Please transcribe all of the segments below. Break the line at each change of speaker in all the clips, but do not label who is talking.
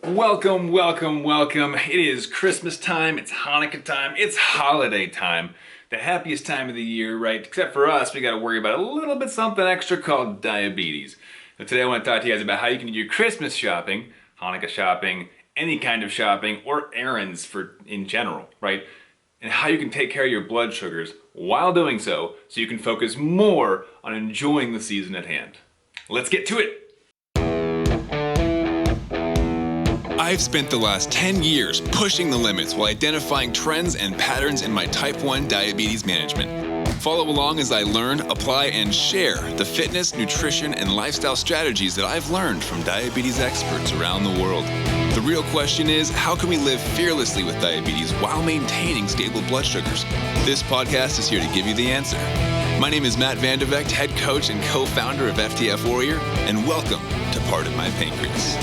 Welcome, welcome, welcome. It is Christmas time, it's Hanukkah time, it's holiday time. The happiest time of the year, right? Except for us, we gotta worry about a little bit something extra called diabetes. So today I want to talk to you guys about how you can do your Christmas shopping, Hanukkah shopping, any kind of shopping, or errands in general, right? And how you can take care of your blood sugars while doing so you can focus more on enjoying the season at hand. Let's get to it. I've spent the last 10 years pushing the limits while identifying trends and patterns in my type 1 diabetes management. Follow along as I learn, apply, and share the fitness, nutrition, and lifestyle strategies that I've learned from diabetes experts around the world. The real question is, how can we live fearlessly with diabetes while maintaining stable blood sugars? This podcast is here to give you the answer. My name is Matt Vandervecht, head coach and co-founder of FTF Warrior, and welcome to Pardon My Pancreas.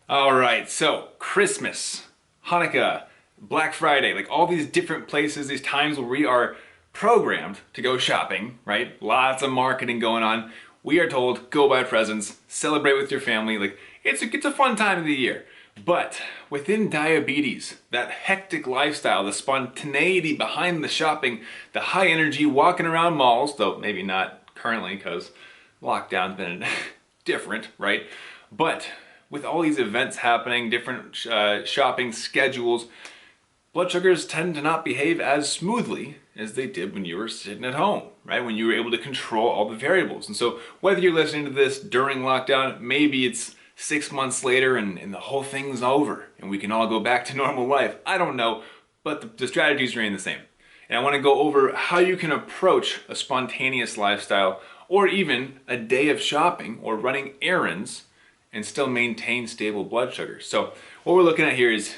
All right, so Christmas, Hanukkah, Black Friday, like all these different places, these times where we are programmed to go shopping, right? Lots of marketing going on. We are told, go buy presents, celebrate with your family. Like it's a fun time of the year. But within diabetes, that hectic lifestyle, the spontaneity behind the shopping, the high energy walking around malls, though maybe not currently because lockdown's been different, right? But with all these events happening, different shopping schedules, blood sugars tend to not behave as smoothly as they did when you were sitting at home, right? When you were able to control all the variables. And so whether you're listening to this during lockdown, maybe it's 6 months later and the whole thing's over and we can all go back to normal life. I don't know, but the strategies remain the same. And I want to go over how you can approach a spontaneous lifestyle or even a day of shopping or running errands and still maintain stable blood sugar. So what we're looking at here is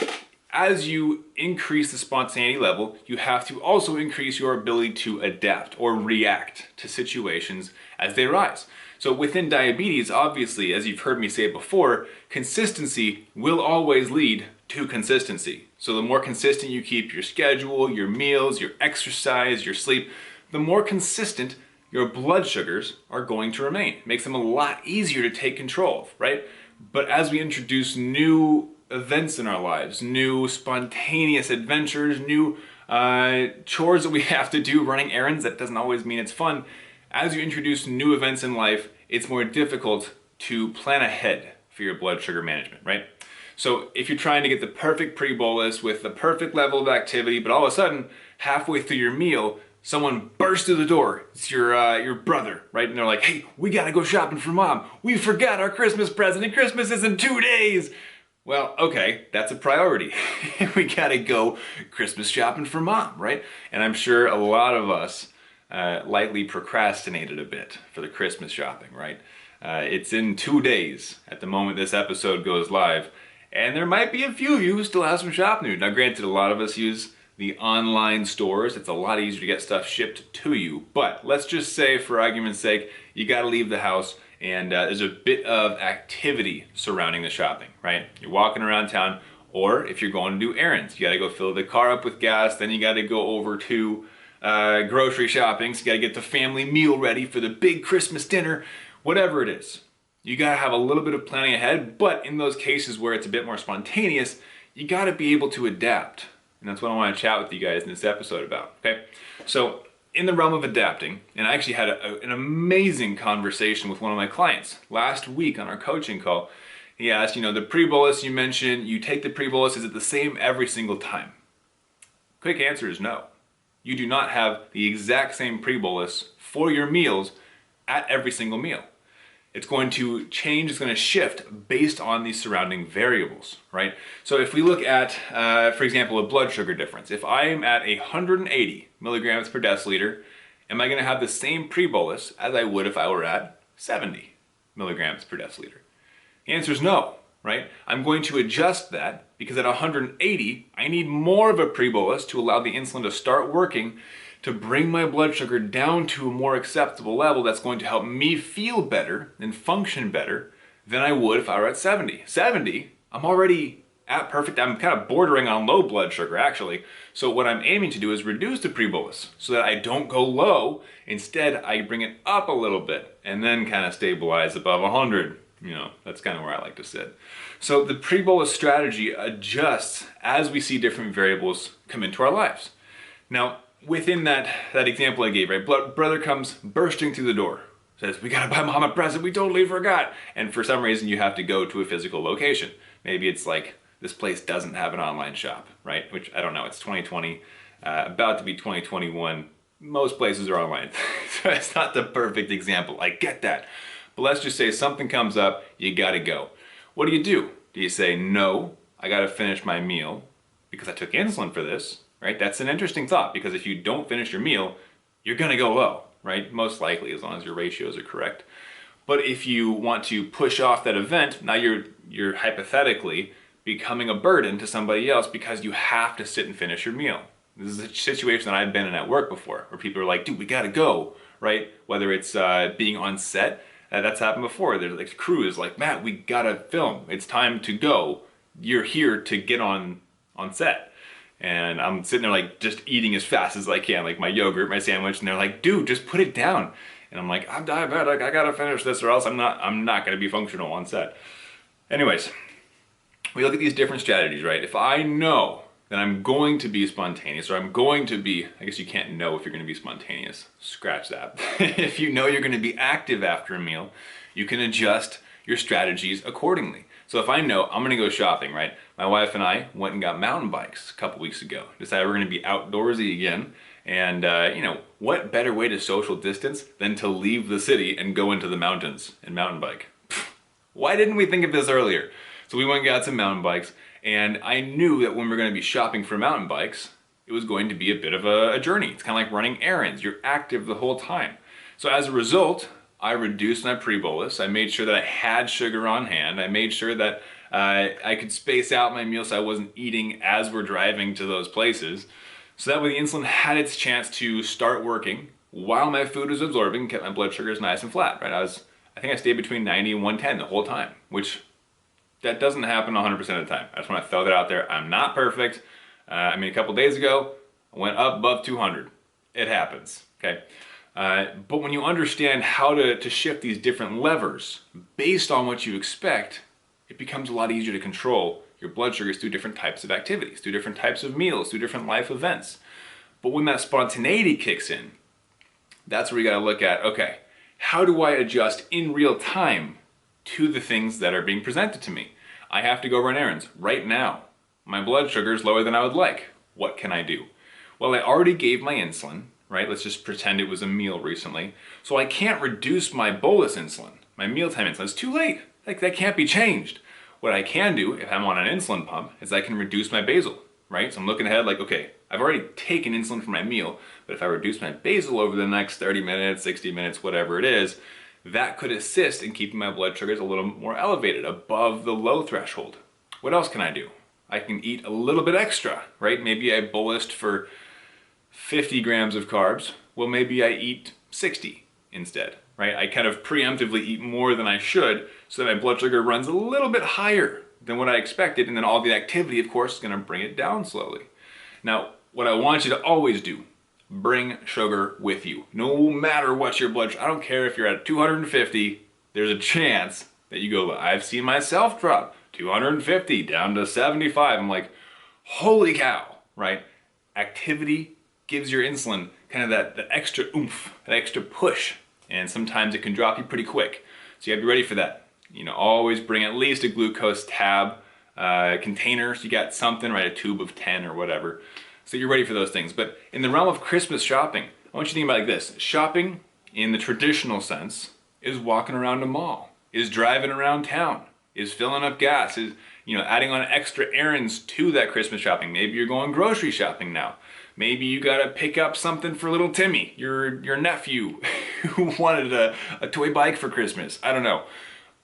as you increase the spontaneity level, you have to also increase your ability to adapt or react to situations as they arise. So within diabetes, obviously, as you've heard me say before, consistency will always lead to consistency. So the more consistent you keep your schedule, your meals, your exercise, your sleep, the more consistent your blood sugars are going to remain. It makes them a lot easier to take control of, right? But as we introduce new events in our lives, new spontaneous adventures, new chores that we have to do, running errands, that doesn't always mean it's fun. As you introduce new events in life, it's more difficult to plan ahead for your blood sugar management, right? So if you're trying to get the perfect pre-bolus with the perfect level of activity, but all of a sudden, halfway through your meal, someone bursts through the door. It's your brother, right? And they're like, hey, we gotta go shopping for mom. We forgot our Christmas present and Christmas is in 2 days. Well, okay, that's a priority. We gotta go Christmas shopping for mom, right? And I'm sure a lot of us lightly procrastinated a bit for the Christmas shopping, right? It's in 2 days at the moment this episode goes live. And there might be a few of you who still have some shopping to do. Now granted, a lot of us use the online stores. It's a lot easier to get stuff shipped to you. But let's just say, for argument's sake, you gotta leave the house and there's a bit of activity surrounding the shopping, right? You're walking around town, or if you're going to do errands, you gotta go fill the car up with gas, then you gotta go over to grocery shopping, so you gotta get the family meal ready for the big Christmas dinner, whatever it is. You gotta have a little bit of planning ahead, but in those cases where it's a bit more spontaneous, you gotta be able to adapt. And that's what I want to chat with you guys in this episode about, okay? So in the realm of adapting, and I actually had an amazing conversation with one of my clients last week on our coaching call. He asked, the pre-bolus you mentioned, you take the pre-bolus, is it the same every single time? Quick answer is no. You do not have the exact same pre-bolus for your meals at every single meal. It's going to change, it's going to shift based on the surrounding variables, right? So if we look at, for example, a blood sugar difference, if I'm at 180 milligrams per deciliter, am I going to have the same pre-bolus as I would if I were at 70 milligrams per deciliter? The answer is no, right? I'm going to adjust that because at 180, I need more of a pre-bolus to allow the insulin to start working to bring my blood sugar down to a more acceptable level that's going to help me feel better and function better than I would if I were at 70. 70, I'm already at perfect, I'm kind of bordering on low blood sugar actually. So what I'm aiming to do is reduce the pre-bolus so that I don't go low. Instead, I bring it up a little bit and then kind of stabilize above 100. That's kind of where I like to sit. So the pre-bolus strategy adjusts as we see different variables come into our lives. Now, within that example I gave, right, brother comes bursting through the door, says, we gotta buy mom a present, we totally forgot. And for some reason you have to go to a physical location. Maybe it's like, this place doesn't have an online shop, right? Which, I don't know, it's 2020, about to be 2021. Most places are online. So it's not the perfect example, I get that. But let's just say something comes up, you gotta go. What do? Do you say, no, I gotta finish my meal because I took insulin for this, right? That's an interesting thought, because if you don't finish your meal, you're gonna go low, right? Most likely, as long as your ratios are correct. But if you want to push off that event, now you're hypothetically becoming a burden to somebody else because you have to sit and finish your meal. This is a situation that I've been in at work before, where people are like, dude, we gotta go, right? Whether it's being on set, that's happened before. There's like crew is like, Matt, we gotta film. It's time to go. You're here to get on set. And I'm sitting there like just eating as fast as I can, like my yogurt, my sandwich, and they're like, dude, just put it down. And I'm like, I'm diabetic, I gotta finish this or else I'm not gonna be functional on set. Anyways, we look at these different strategies, right? If I know that I'm going to be spontaneous, or I'm going to be, I guess you can't know if you're going to be spontaneous, scratch that. If you know you're going to be active after a meal, you can adjust your strategies accordingly. So if I know I'm going to go shopping, right? My wife and I went and got mountain bikes a couple weeks ago. Decided we're going to be outdoorsy again. And what better way to social distance than to leave the city and go into the mountains and mountain bike? Why didn't we think of this earlier? So we went and got some mountain bikes. And I knew that when we're going to be shopping for mountain bikes, it was going to be a bit of a journey. It's kind of like running errands. You're active the whole time. So as a result, I reduced my pre-bolus. I made sure that I had sugar on hand. I made sure that I could space out my meals so I wasn't eating as we're driving to those places. So that way the insulin had its chance to start working while my food was absorbing, kept my blood sugars nice and flat, right? I think I stayed between 90 and 110 the whole time, which that doesn't happen 100% of the time. I just want to throw that out there. I'm not perfect. A couple days ago, I went up above 200. It happens, okay? But when you understand how to shift these different levers based on what you expect, it becomes a lot easier to control your blood sugars through different types of activities, through different types of meals, through different life events. But when that spontaneity kicks in, that's where you got to look at, okay, how do I adjust in real time to the things that are being presented to me? I have to go run errands right now. My blood sugar is lower than I would like. What can I do? Well, I already gave my insulin, right? Let's just pretend it was a meal recently. So I can't reduce my bolus insulin, my mealtime insulin. It's too late. Like, that can't be changed. What I can do if I'm on an insulin pump is I can reduce my basal, right? So I'm looking ahead like, okay, I've already taken insulin for my meal, but if I reduce my basal over the next 30 minutes, 60 minutes, whatever it is, that could assist in keeping my blood sugars a little more elevated, above the low threshold. What else can I do? I can eat a little bit extra, right? Maybe I bolused for 50 grams of carbs. Well, maybe I eat 60 instead, right? I kind of preemptively eat more than I should so that my blood sugar runs a little bit higher than what I expected, and then all the activity, of course, is going to bring it down slowly. Now, what I want you to always do, bring sugar with you. No matter what your blood sugar, I don't care if you're at 250, there's a chance that you go, I've seen myself drop 250 down to 75. I'm like, holy cow, right? Activity gives your insulin kind of that extra oomph, that extra push. And sometimes it can drop you pretty quick. So you have to be ready for that. Always bring at least a glucose tab container. So you got something, right? A tube of 10 or whatever. So you're ready for those things. But in the realm of Christmas shopping, I want you to think about it like this. Shopping, in the traditional sense, is walking around a mall, is driving around town, is filling up gas, is adding on extra errands to that Christmas shopping. Maybe you're going grocery shopping now. Maybe you gotta pick up something for little Timmy, your nephew, who wanted a toy bike for Christmas. I don't know.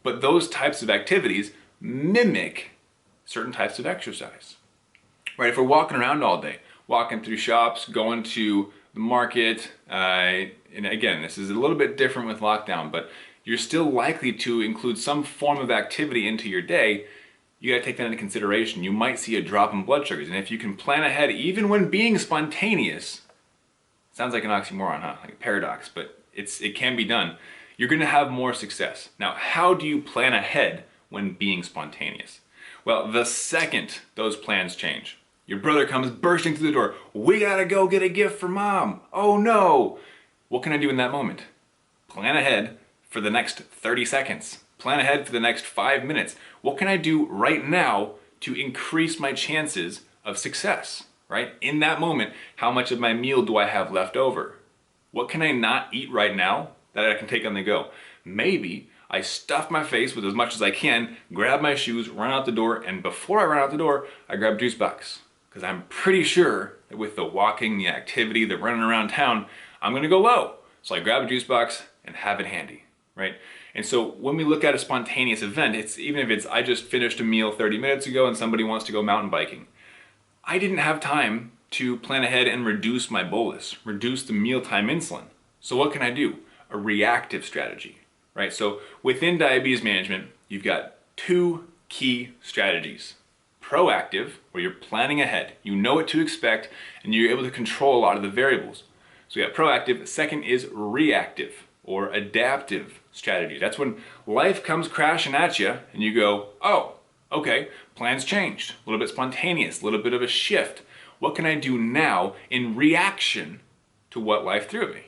But those types of activities mimic certain types of exercise. Right? If we're walking around all day, walking through shops, going to the market, and again, this is a little bit different with lockdown, but you're still likely to include some form of activity into your day. You gotta take that into consideration. You might see a drop in blood sugars, and if you can plan ahead, even when being spontaneous, sounds like an oxymoron, huh? Like a paradox, but it can be done. you're going to have more success. Now, how do you plan ahead when being spontaneous? Well, the second those plans change, your brother comes bursting through the door. We gotta go get a gift for mom. Oh no. What can I do in that moment? Plan ahead for the next 30 seconds. Plan ahead for the next 5 minutes. What can I do right now to increase my chances of success, right? In that moment, how much of my meal do I have left over? What can I not eat right now that I can take on the go? Maybe I stuff my face with as much as I can, grab my shoes, run out the door, and before I run out the door, I grab a juice box. Because I'm pretty sure that with the walking, the activity, the running around town, I'm gonna go low. So I grab a juice box and have it handy, right? And so when we look at a spontaneous event, even if it's I just finished a meal 30 minutes ago and somebody wants to go mountain biking. I didn't have time to plan ahead and reduce my bolus, reduce the mealtime insulin. So what can I do? A reactive strategy, right? So within diabetes management, you've got two key strategies. Proactive, where you're planning ahead, you know what to expect, and you're able to control a lot of the variables. So we got proactive. Second is reactive or adaptive strategy. That's when life comes crashing at you and you go, oh, okay, plans changed, a little bit spontaneous, a little bit of a shift. What can I do now in reaction to what life threw at me?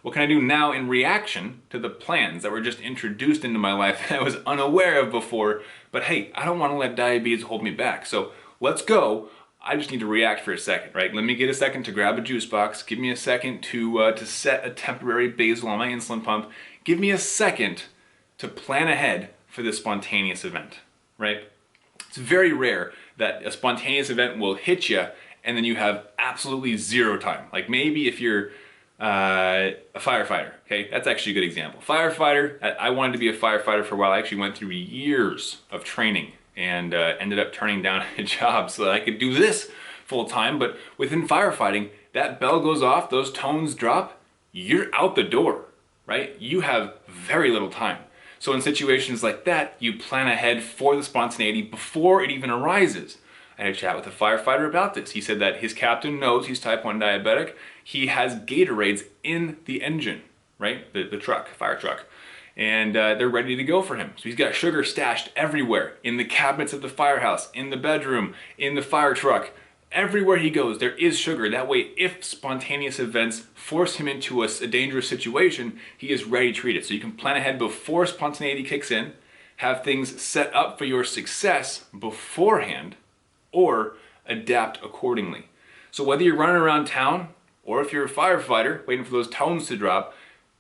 What can I do now in reaction to the plans that were just introduced into my life that I was unaware of before? But hey, I don't want to let diabetes hold me back. So let's go. I just need to react for a second, right? Let me get a second to grab a juice box. Give me a second to set a temporary basal on my insulin pump. Give me a second to plan ahead for this spontaneous event, right? It's very rare that a spontaneous event will hit you and then you have absolutely zero time. Like maybe if you're a firefighter, okay? That's actually a good example. Firefighter, I wanted to be a firefighter for a while. I actually went through years of training and ended up turning down a job so that I could do this full time. But within firefighting, that bell goes off, those tones drop, you're out the door, right? You have very little time. So in situations like that, you plan ahead for the spontaneity before it even arises. I had a chat with a firefighter about this. He said that his captain knows he's type 1 diabetic. He has Gatorades in the engine, right? The truck, fire truck. And they're ready to go for him. So he's got sugar stashed everywhere, in the cabinets of the firehouse, in the bedroom, in the fire truck. Everywhere he goes, there is sugar. That way, if spontaneous events force him into a dangerous situation, he is ready to treat it. So you can plan ahead before spontaneity kicks in, have things set up for your success beforehand, or adapt accordingly. So whether you're running around town or if you're a firefighter waiting for those tones to drop,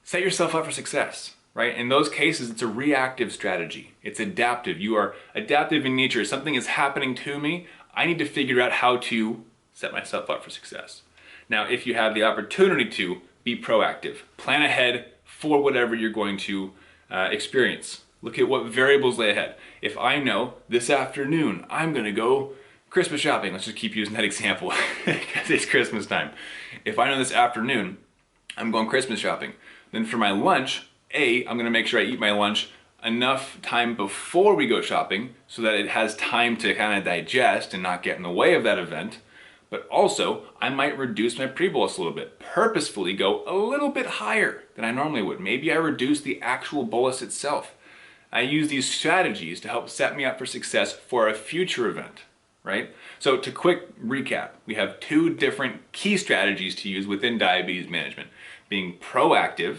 set yourself up for success, right? In those cases, it's a reactive strategy. It's adaptive. You are adaptive in nature. Something is happening to me. I need to figure out how to set myself up for success. Now, if you have the opportunity to, be proactive. Plan ahead for whatever you're going to experience. Look at what variables lay ahead. If I know this afternoon I'm going to go Christmas shopping, let's just keep using that example because it's Christmas time. If I know this afternoon I'm going Christmas shopping, then for my lunch, I'm going to make sure I eat my lunch enough time before we go shopping so that it has time to kind of digest and not get in the way of that event. But also, I might reduce my pre-bolus a little bit, purposefully go a little bit higher than I normally would. Maybe I reduce the actual bolus itself. I use these strategies to help set me up for success for a future event, right? So to quick recap, we have two different key strategies to use within diabetes management. Being proactive,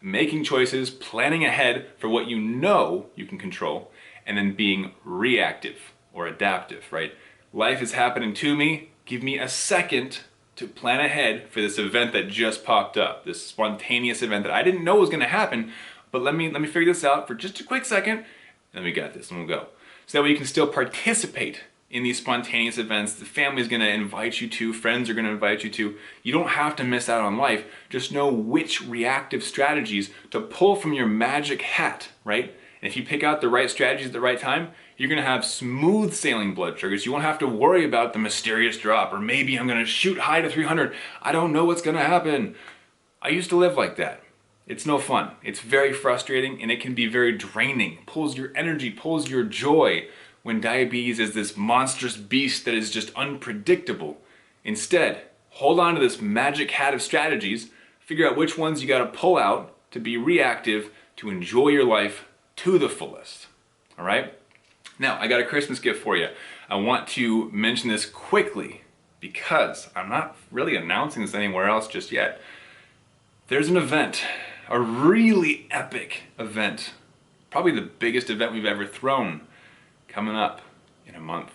making choices, planning ahead for what you know you can control, and then being reactive or adaptive, right? Life is happening to me. Give me a second to plan ahead for this event that just popped up, this spontaneous event that I didn't know was going to happen, but let me figure this out for just a quick second, and then we got this, and we'll go. So that way you can still participate in these spontaneous events. The family's going to invite you to, friends are going to invite you to. You don't have to miss out on life. Just know which reactive strategies to pull from your magic hat, right? And if you pick out the right strategies at the right time, you're going to have smooth sailing blood sugars. You won't have to worry about the mysterious drop, or maybe I'm going to shoot high to 300. I don't know what's going to happen. I used to live like that. It's no fun. It's very frustrating, and it can be very draining. Pulls your energy, pulls your joy when diabetes is this monstrous beast that is just unpredictable. Instead, hold on to this magic hat of strategies, figure out which ones you got to pull out to be reactive, to enjoy your life to the fullest. All right? Now, I got a Christmas gift for you. I want to mention this quickly because I'm not really announcing this anywhere else just yet. There's an event, a really epic event, probably the biggest event we've ever thrown, coming up in a month.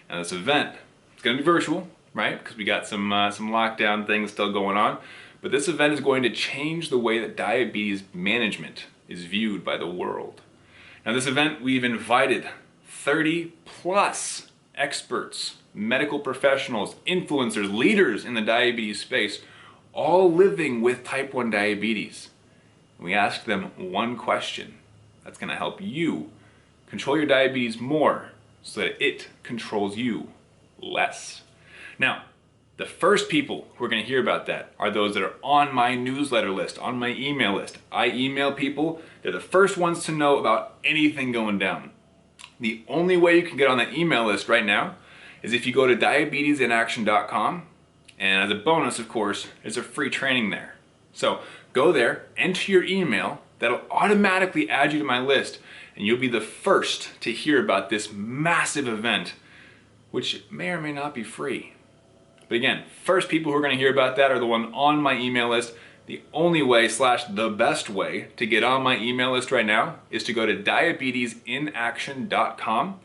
Now this event, it's going to be virtual, right? Because we got some lockdown things still going on. But this event is going to change the way that diabetes management is viewed by the world. Now this event, we've invited 30 plus experts, medical professionals, influencers, leaders in the diabetes space, all living with type 1 diabetes. And we asked them one question that's going to help you control your diabetes more so that it controls you less. Now, the first people who are going to hear about that are those that are on my newsletter list, on my email list. I email people. They're the first ones to know about anything going down. The only way you can get on that email list right now is if you go to diabetesinaction.com, and as a bonus, of course, there's a free training there. So go there, enter your email, that'll automatically add you to my list, and you'll be the first to hear about this massive event, which may or may not be free. But again, first people who are going to hear about that are the one on my email list. The only way / the best way to get on my email list right now is to go to diabetesinaction.com.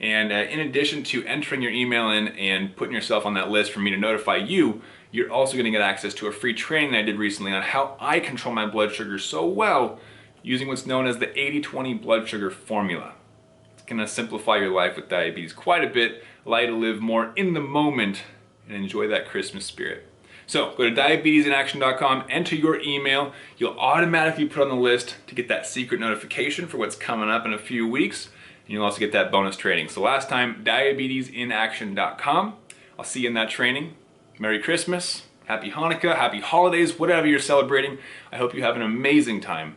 And in addition to entering your email in and putting yourself on that list for me to notify you, you're also going to get access to a free training that I did recently on how I control my blood sugar so well using what's known as the 80-20 blood sugar formula. It's going to simplify your life with diabetes quite a bit, allow you to live more in the moment and enjoy that Christmas spirit. So go to diabetesinaction.com, enter your email. You'll automatically put on the list to get that secret notification for what's coming up in a few weeks. And you'll also get that bonus training. So last time, diabetesinaction.com. I'll see you in that training. Merry Christmas, Happy Hanukkah, Happy Holidays, whatever you're celebrating. I hope you have an amazing time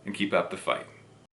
and keep up the fight.